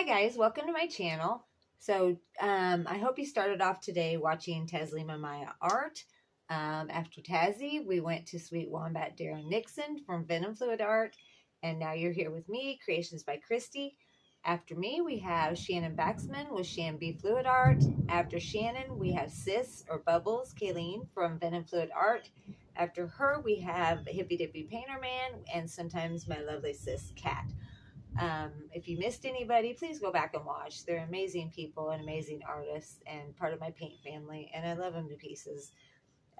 Hi guys, welcome to my channel. So I hope you started off today watching Taslina Maya Art. After Tazzy, we went to Sweet Wombat Darren Nixon from Venom Fluid Art, and now you're here with me, Creations by Kristey. After me, we have Shannon Baxman with ShanB Fluid Art. After Shannon, we have Sis or Bubbles Kayleen from Venom Fluid Art. After her, we have Hippy Dippy Painterman, and sometimes my lovely sis Cat. If you missed anybody, please go back and watch. They're amazing people and amazing artists and part of my paint family, and I love them to pieces.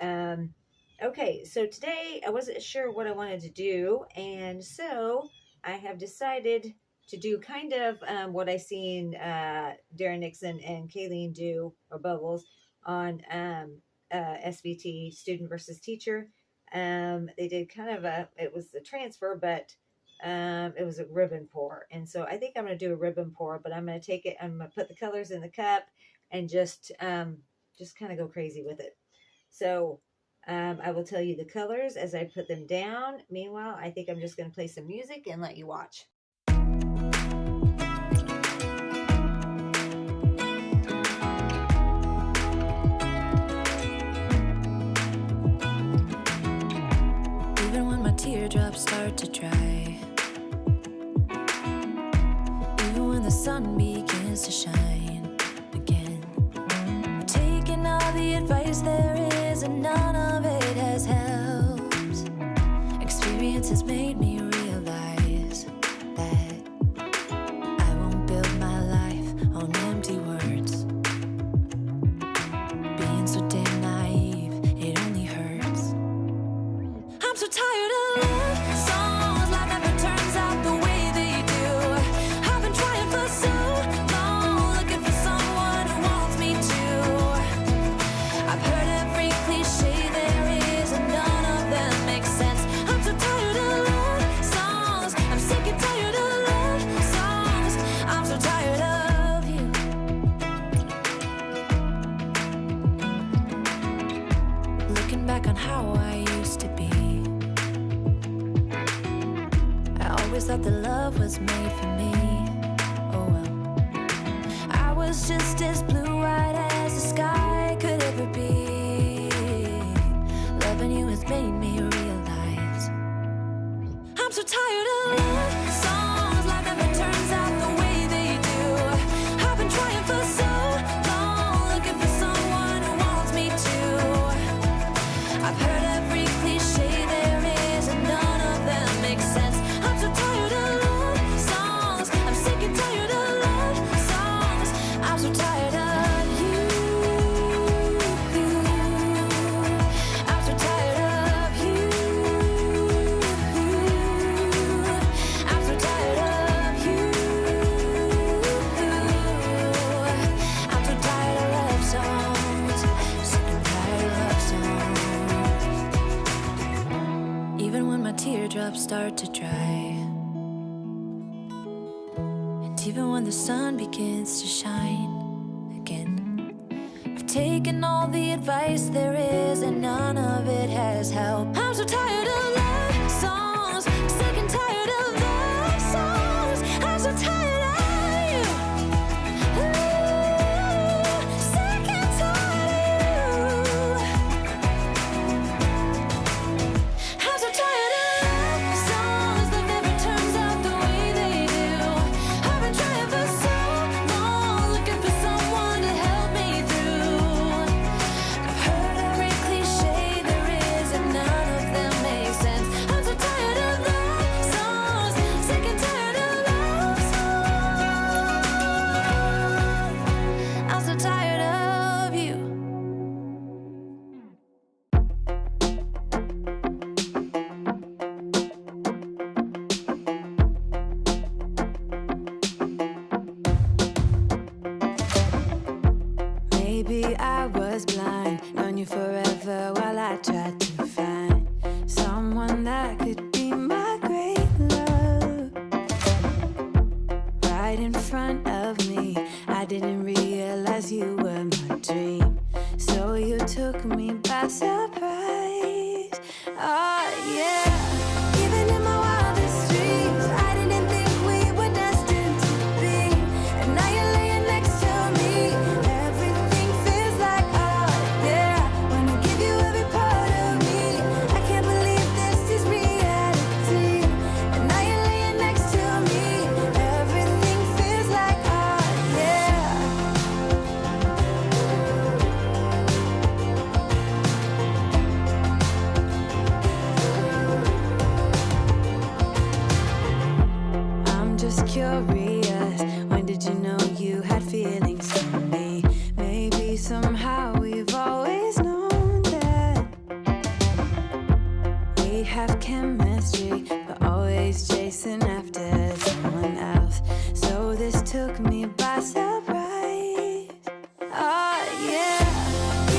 Okay, so today I wasn't sure what I wanted to do, and so I have decided to do kind of what I seen Darren Nixon and Kayleen do, or Bubbles, on SVT, Student versus Teacher. They did kind of it was a transfer, but it was a ribbon pour. And so I think I'm going to do a ribbon pour, but I'm going to take it, I'm going to put the colors in the cup and just kind of go crazy with it. So I will tell you the colors as I put them down. Meanwhile, I think I'm just going to play some music and let you watch. Even when my teardrops start to dry, even when the sun begins to shine again, I'm taking all the advice there is and none of it has helped. Experience has made me realize that I won't build my life on empty words. Being so damn naive, it only hurts. I'm so tired of love songs, life never turns out the way they do. I've been trying for so long, looking for someone who wants me to. I've heard every cliche there is and none of them make sense. I'm so tired of love songs, I'm sick and tired of love songs. I'm so tired of you. Looking back on how I used to be, I always thought that love was made for me. Oh well, I was just as blue-eyed as the sky could ever be. Loving you has made me realize I'm so tired of love songs, life never turns out the way they do. I've been trying for so long, looking for someone who wants me to. I've heard every cliche there is and none of them make sense. I'm so tired of love songs, I'm sick and tired of love songs. I'm so tired of you. I'm so tired of you. I'm so tired of you. I'm so tired of love songs, sick and tired of love songs. Even when my teardrops start to dry, and even when the sun begins to shine again, I've taken all the advice there is and none of it has helped. I'm so tired of love songs, sick and tired of love songs. I'm so tired of you. Ooh, sick and tired of you. I'm so tired of love songs that never turns out the way they do. I've been trying for so long, looking for someone to help me through. I've heard every cliche there is and none of them make sense. I'm so tired of love songs, sick and tired of love songs. I'm so tired of you. Maybe I was blind, known you forever while I tried to find someone that could be my great love. Right in front of me, I didn't realize you were my dream, so you took me by surprise. Oh yeah, even in my wildest dreams, I didn't think we were destined to be. just curious. When did you know you had feelings for me? Maybe somehow we've always known that we have chemistry, but always chasing after someone else. So this took me by surprise. Oh yeah.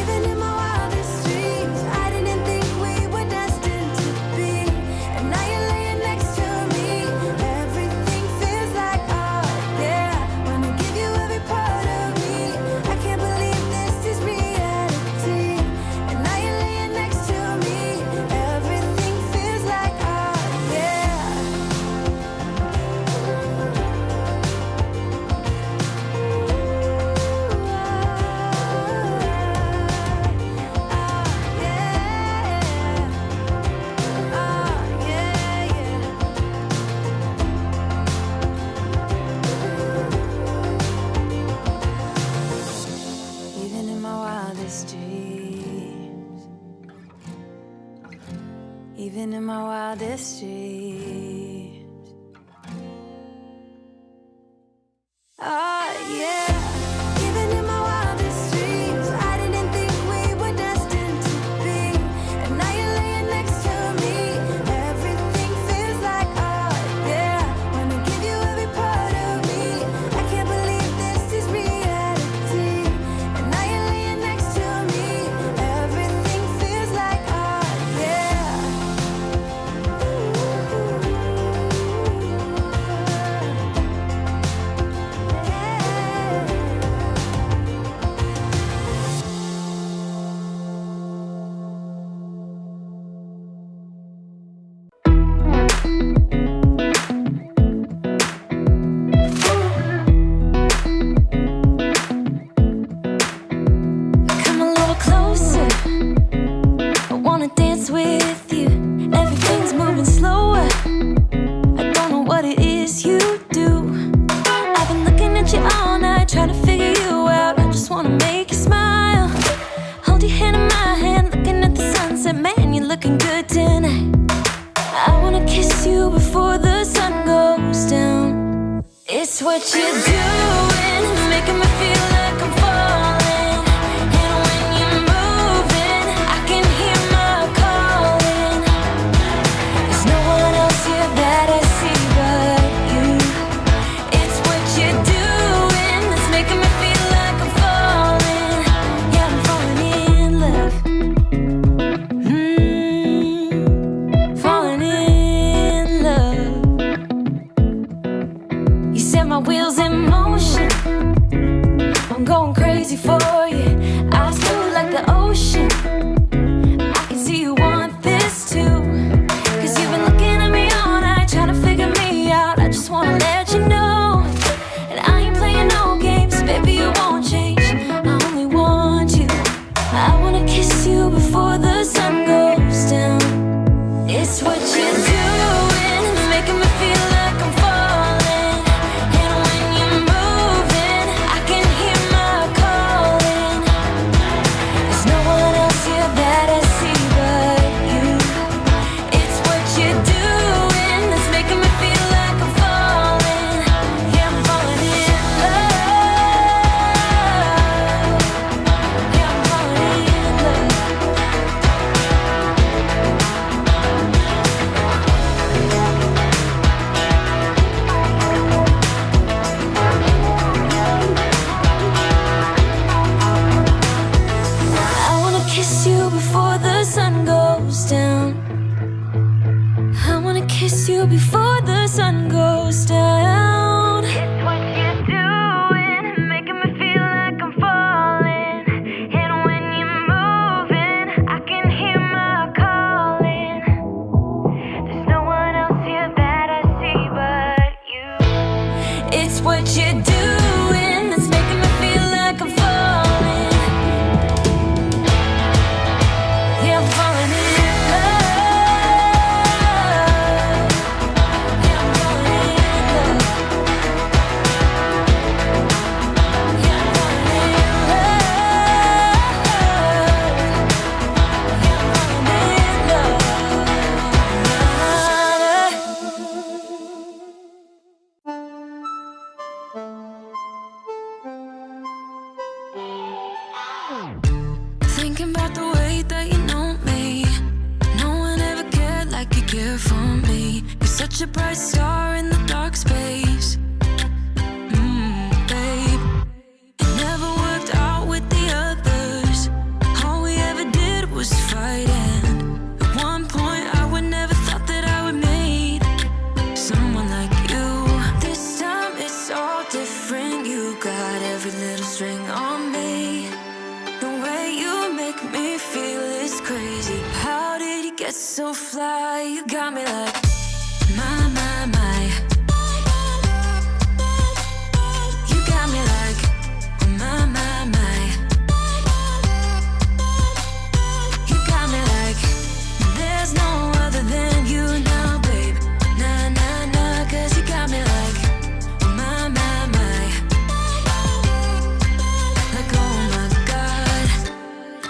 Even in my wildest dreams, I didn't think we were destined to be. And now you're laying next to me. Everything feels like art, yeah. Wanna give you every part of me. I can't believe this is reality. And now you're laying next to me. Everything feels like art, yeah. Even in my wildest dreams, even in my wildest dreams. Oh yeah. Even in my wildest dreams, I didn't think we were destined to be. And now you're laying next to me. Everything feels like art, yeah. Wanna give you every part of me. I can't believe this is reality. And now you're laying next to me. Everything feels like art, yeah. Come a little closer. I wanna dance with you. Everything's moving slower. I don't know what it is you do. I've been looking at you all night, trying to figure you out. I just wanna make you smile. Hold your hand in my hand, looking at the sunset. Man, you're looking good tonight. I wanna kiss you before the sun goes down. It's what you're doing, it's making me feel like I'm falling. And when you're moving, I can hear my calling. There's no one else here that I see but you. It's what you're doing, it's making me feel like I'm falling. Yeah, I'm falling in love. Falling in love. You set my wheels in motion. I'm going crazy for you. Eyes blue like the ocean. I can see you want this too. Cause you've been looking at me all night, trying to figure me out. I just wanna let you know. And I ain't playing no games, baby, you won't change. I only want you. I wanna kiss you before the sun goes down. It's what you're doing, it's making me feel like I'm falling. And when you're moving, I can hear my calling. There's no one else here that I see but you. It's what you're doing, it's making me feel like I'm falling. Yeah, I'm falling in love. Yeah, I'm falling in love. I wanna kiss you before the sun goes down. I wanna kiss you before the sun goes down. It's what you're doing, making me feel like I'm falling. And when you're moving, I can hear my calling. There's no one else here that I see but you. It's what you're doing, it's making me feel like I'm falling. Yeah, I'm falling in love. Yeah, I'm falling in love. Yeah, I'm falling in love. Yeah, I'm falling in love. a bright star in the dark space. Babe, it never worked out with the others. All we ever did was fight, and at one point I would never thought that I would meet someone like you. This time it's all different. You got every little string on me. The way you make me feel is crazy. How did you get so fly? You got me like my, my, my. You got me like my, my, my. You got me like there's no other than you now, babe. Nah, nah, nah, 'cause you got me like my, my, my. Like oh my God,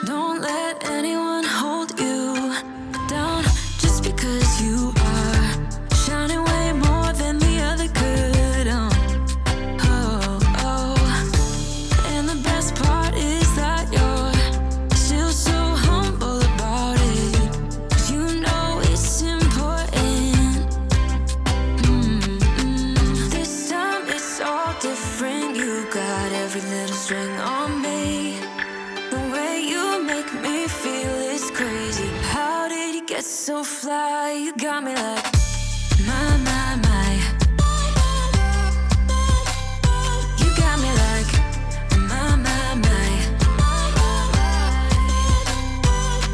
don't let anyone hold you down just because you are shining way more than the other could. Oh, oh. And the best part is that you're still so humble about it. 'Cause you know it's important. This time it's all different. You got every little string on me. The way you make me feel is crazy. How did you get so fly? You got me like my, my, my. You got me like my, my, my.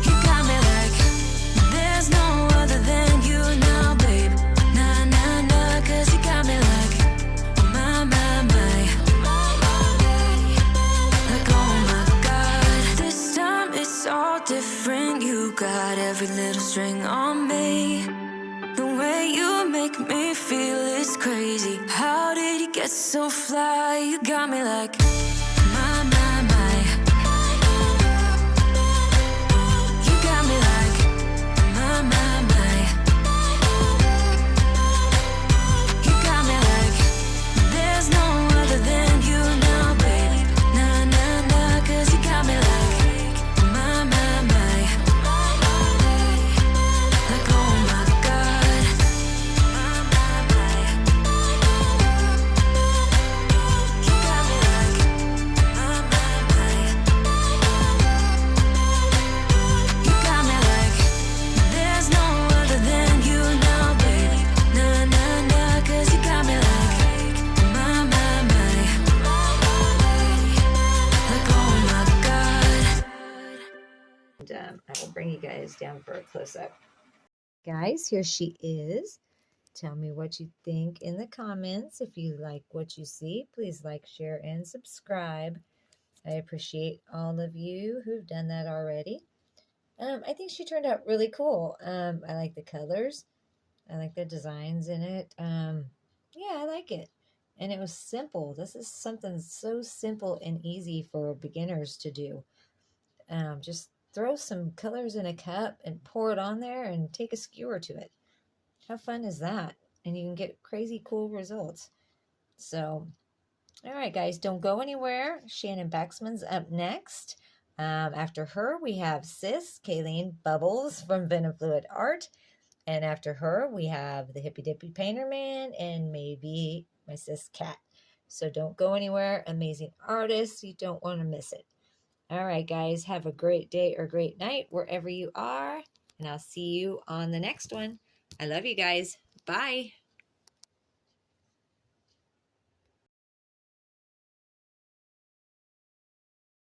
You got me like there's no other than you now, babe. Nah, nah, nah, 'cause you got me like my, my, my. Like oh my God, this time it's all different. You got every little string on me. The way you make me feel is crazy. How did you get so fly? You got me like my, my, my. You got me like my, my, my. You got me like there's no other than you now, babe. Nah, nah, nah, 'cause you got me like my, my, my. Like oh my God, my, my, my. You got me like my, my, my. You got me like there's no other than you now, baby. Nah, nah, nah, 'cause you got me like my, my, my. Like oh my God. And I will bring you guys down for a close-up. Guys, here she is. Tell me what you think in the comments. If you like what you see, please like, share, and subscribe. I appreciate all of you who've done that already. I think she turned out really cool. I like the colors. I like the designs in it. Yeah, I like it. And it was simple. This is something so simple and easy for beginners to do. Just throw some colors in a cup and pour it on there and take a skewer to it. How fun is that? And you can get crazy cool results. So, all right, guys, don't go anywhere. Shannon Baxman's up next. After her, we have Sis, Kayleen Bubbles from Venom Fluid Art. And after her, we have the Hippy Dippy Painterman and maybe my sis Kat. So don't go anywhere. Amazing artists. You don't want to miss it. All right, guys, have a great day or great night wherever you are. And I'll see you on the next one. I love you guys. Bye.